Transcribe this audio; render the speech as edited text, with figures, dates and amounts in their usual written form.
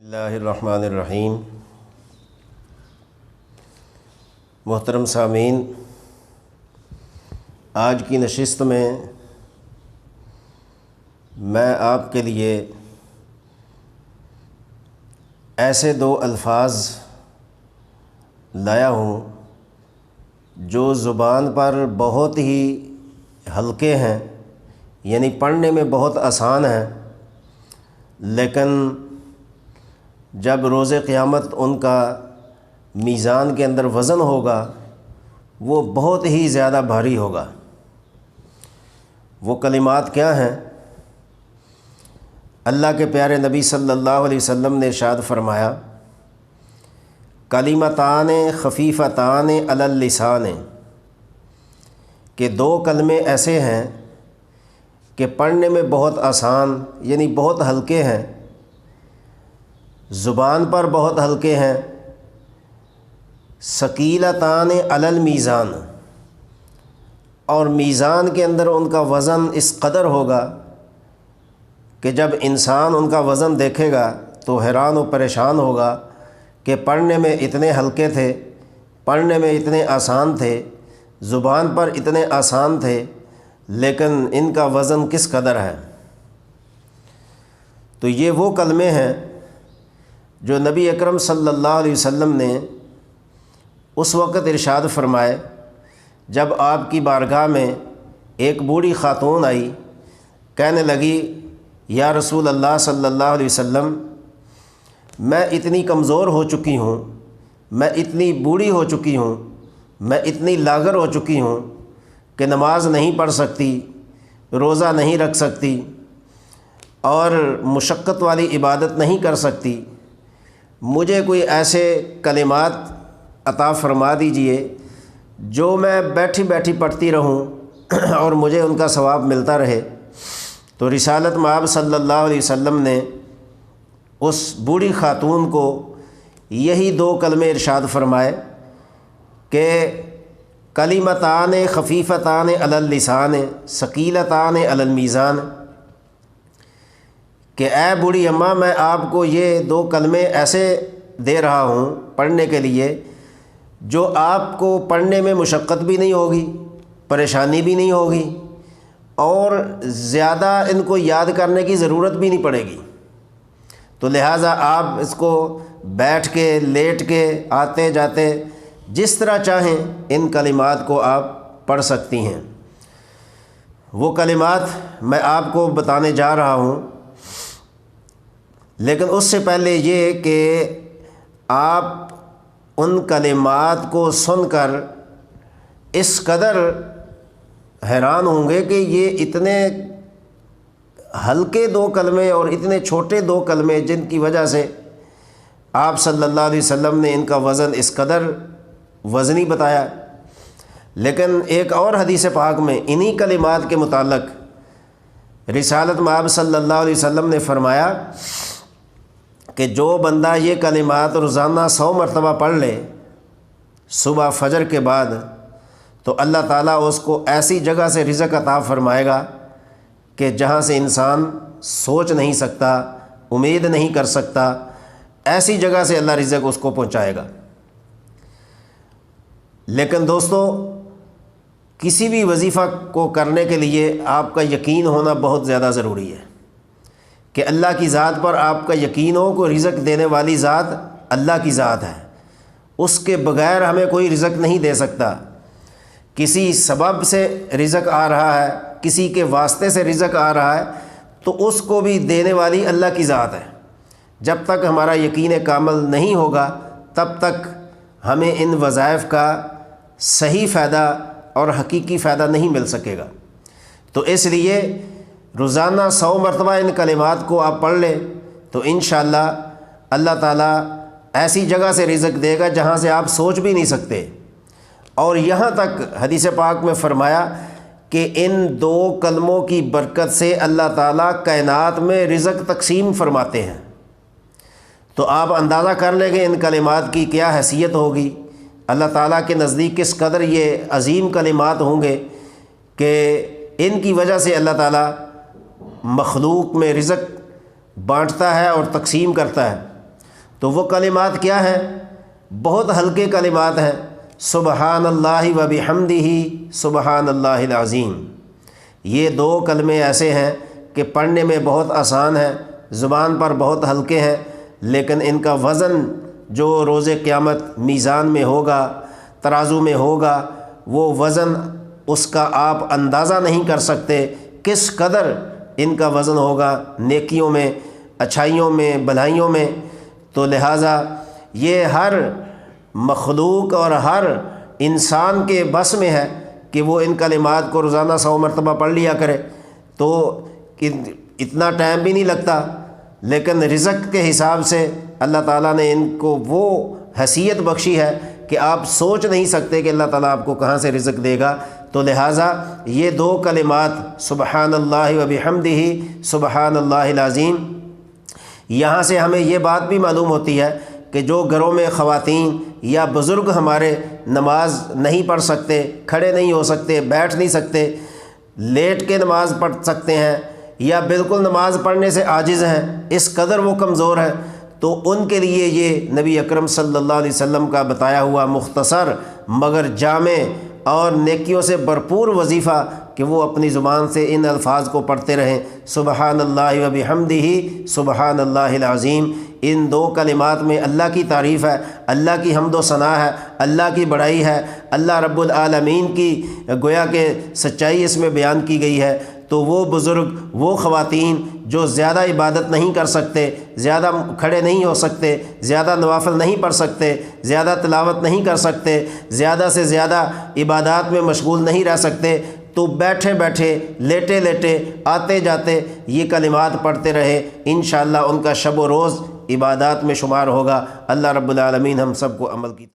اللہ الرحمن الرحیم۔ محترم سامعین، آج کی نشست میں میں آپ کے لیے ایسے دو الفاظ لایا ہوں جو زبان پر بہت ہی ہلکے ہیں، یعنی پڑھنے میں بہت آسان ہیں، لیکن جب روز قیامت ان کا میزان کے اندر وزن ہوگا وہ بہت ہی زیادہ بھاری ہوگا۔ وہ کلمات کیا ہیں؟ اللہ کے پیارے نبی صلی اللہ علیہ وسلم نے ارشاد فرمایا، کلمتان خفیفتان علی اللسان، کہ دو کلمے ایسے ہیں کہ پڑھنے میں بہت آسان، یعنی بہت ہلکے ہیں، زبان پر بہت ہلکے ہیں، ثقیلتان علی المیزان، اور میزان کے اندر ان کا وزن اس قدر ہوگا کہ جب انسان ان کا وزن دیکھے گا تو حیران و پریشان ہوگا کہ پڑھنے میں اتنے ہلکے تھے، پڑھنے میں اتنے آسان تھے، زبان پر اتنے آسان تھے، لیکن ان کا وزن کس قدر ہے۔ تو یہ وہ کلمے ہیں جو نبی اکرم صلی اللہ علیہ وسلم نے اس وقت ارشاد فرمائے جب آپ کی بارگاہ میں ایک بوڑھی خاتون آئی، کہنے لگی، یا رسول اللہ صلی اللہ علیہ وسلم، میں اتنی کمزور ہو چکی ہوں، میں اتنی بوڑھی ہو چکی ہوں، میں اتنی لاغر ہو چکی ہوں کہ نماز نہیں پڑھ سکتی، روزہ نہیں رکھ سکتی، اور مشقت والی عبادت نہیں کر سکتی، مجھے کوئی ایسے کلمات عطا فرما دیجئے جو میں بیٹھی بیٹھی پڑھتی رہوں اور مجھے ان کا ثواب ملتا رہے۔ تو رسالت مآب صلی اللہ علیہ وسلم نے اس بوڑھی خاتون کو یہی دو کلمے ارشاد فرمائے کہ کلمتان خفیفتان علی اللسان ثقیلتان علی المیزان، کہ اے بوڑھی اماں، میں آپ کو یہ دو کلمے ایسے دے رہا ہوں پڑھنے کے لیے جو آپ کو پڑھنے میں مشقت بھی نہیں ہوگی، پریشانی بھی نہیں ہوگی، اور زیادہ ان کو یاد کرنے کی ضرورت بھی نہیں پڑے گی۔ تو لہٰذا آپ اس کو بیٹھ کے، لیٹ کے، آتے جاتے جس طرح چاہیں ان کلمات کو آپ پڑھ سکتی ہیں۔ وہ کلمات میں آپ کو بتانے جا رہا ہوں، لیکن اس سے پہلے یہ کہ آپ ان کلمات کو سن کر اس قدر حیران ہوں گے کہ یہ اتنے ہلکے دو کلمے اور اتنے چھوٹے دو کلمے جن کی وجہ سے آپ صلی اللہ علیہ وسلم نے ان کا وزن اس قدر وزنی بتایا۔ لیکن ایک اور حدیث پاک میں انہی کلمات کے متعلق رسالت مآب صلی اللہ علیہ وسلم نے فرمایا کہ جو بندہ یہ کلمات روزانہ 100 مرتبہ پڑھ لے صبح فجر کے بعد، تو اللہ تعالیٰ اس کو ایسی جگہ سے رزق عطا فرمائے گا کہ جہاں سے انسان سوچ نہیں سکتا، امید نہیں کر سکتا، ایسی جگہ سے اللہ رزق اس کو پہنچائے گا۔ لیکن دوستو، کسی بھی وظیفہ کو کرنے کے لیے آپ کا یقین ہونا بہت زیادہ ضروری ہے کہ اللہ کی ذات پر آپ کا یقین ہو کہ رزق دینے والی ذات اللہ کی ذات ہے، اس کے بغیر ہمیں کوئی رزق نہیں دے سکتا۔ کسی سبب سے رزق آ رہا ہے، کسی کے واسطے سے رزق آ رہا ہے، تو اس کو بھی دینے والی اللہ کی ذات ہے۔ جب تک ہمارا یقین کامل نہیں ہوگا تب تک ہمیں ان وظائف کا صحیح فائدہ اور حقیقی فائدہ نہیں مل سکے گا۔ تو اس لیے روزانہ 100 مرتبہ ان کلمات کو آپ پڑھ لیں تو انشاءاللہ اللہ تعالیٰ ایسی جگہ سے رزق دے گا جہاں سے آپ سوچ بھی نہیں سکتے۔ اور یہاں تک حدیث پاک میں فرمایا کہ ان دو کلموں کی برکت سے اللہ تعالیٰ کائنات میں رزق تقسیم فرماتے ہیں۔ تو آپ اندازہ کر لیں کہ ان کلمات کی کیا حیثیت ہوگی، اللہ تعالیٰ کے نزدیک کس قدر یہ عظیم کلمات ہوں گے کہ ان کی وجہ سے اللہ تعالیٰ مخلوق میں رزق بانٹتا ہے اور تقسیم کرتا ہے۔ تو وہ کلمات کیا ہیں؟ بہت ہلکے کلمات ہیں، سبحان اللہ و بحمدہ سبحان اللہ العظیم۔ یہ دو کلمے ایسے ہیں کہ پڑھنے میں بہت آسان ہیں، زبان پر بہت ہلکے ہیں، لیکن ان کا وزن جو روز قیامت میزان میں ہوگا، ترازو میں ہوگا، وہ وزن اس کا آپ اندازہ نہیں کر سکتے کس قدر ان کا وزن ہوگا نیکیوں میں، اچھائیوں میں، بھلائیوں میں۔ تو لہٰذا یہ ہر مخلوق اور ہر انسان کے بس میں ہے کہ وہ ان کلمات کو روزانہ 100 مرتبہ پڑھ لیا کرے، تو اتنا ٹائم بھی نہیں لگتا، لیکن رزق کے حساب سے اللہ تعالیٰ نے ان کو وہ حیثیت بخشی ہے کہ آپ سوچ نہیں سکتے کہ اللہ تعالیٰ آپ کو کہاں سے رزق دے گا۔ تو لہٰذا یہ دو کلمات سبحان اللہ و بحمدہ سبحان اللہ العظیم، یہاں سے ہمیں یہ بات بھی معلوم ہوتی ہے کہ جو گھروں میں خواتین یا بزرگ ہمارے نماز نہیں پڑھ سکتے، کھڑے نہیں ہو سکتے، بیٹھ نہیں سکتے، لیٹ کے نماز پڑھ سکتے ہیں یا بالکل نماز پڑھنے سے عاجز ہیں، اس قدر وہ کمزور ہیں، تو ان کے لیے یہ نبی اکرم صلی اللہ علیہ وسلم کا بتایا ہوا مختصر مگر جامع اور نیکیوں سے بھرپور وظیفہ کہ وہ اپنی زبان سے ان الفاظ کو پڑھتے رہیں، سبحان اللہ و بحمدہ سبحان اللہ العظیم۔ ان دو کلمات میں اللہ کی تعریف ہے، اللہ کی حمد و ثنا ہے، اللہ کی بڑائی ہے، اللہ رب العالمین کی گویا کہ سچائی اس میں بیان کی گئی ہے۔ تو وہ بزرگ، وہ خواتین جو زیادہ عبادت نہیں کر سکتے، زیادہ کھڑے نہیں ہو سکتے، زیادہ نوافل نہیں پڑھ سکتے، زیادہ تلاوت نہیں کر سکتے، زیادہ سے زیادہ عبادات میں مشغول نہیں رہ سکتے، تو بیٹھے بیٹھے، لیٹے لیٹے، آتے جاتے یہ کلمات پڑھتے رہے، انشاءاللہ ان کا شب و روز عبادات میں شمار ہوگا۔ اللہ رب العالمین ہم سب کو عمل کی